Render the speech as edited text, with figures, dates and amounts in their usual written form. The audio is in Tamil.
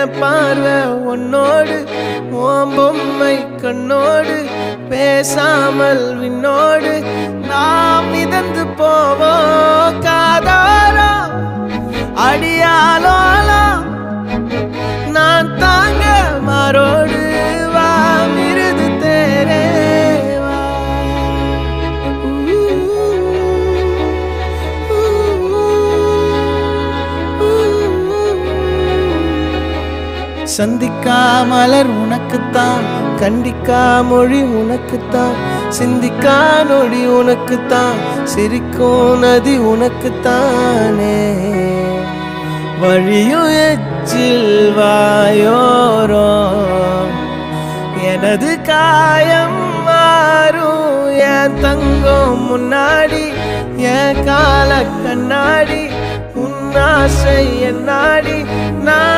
என் பார்வை உன்னோடு ஓம் பொம்மை கண்ணோடு பேசாமல் விண்ணோடு நாம் மிதந்து போவோம் காதாரோ அடியாலோலோ நான் தாங்க மாறோடு வா மிருது தேரே வா சந்திக்கா மலர் உனக்குத்தான் கண்டிக்கா மொழி உனக்குத்தான் சிந்திக்கா நொடி உனக்குத்தான் சிரிக்கும் நதி உனக்குத்தானே வழியும் எச்சில் வாயோரோ எனது காயம் மாறும் என் தங்கம் முன்னாடி என் கால கண்ணாடி உன் ஆசை என் நாடி நான்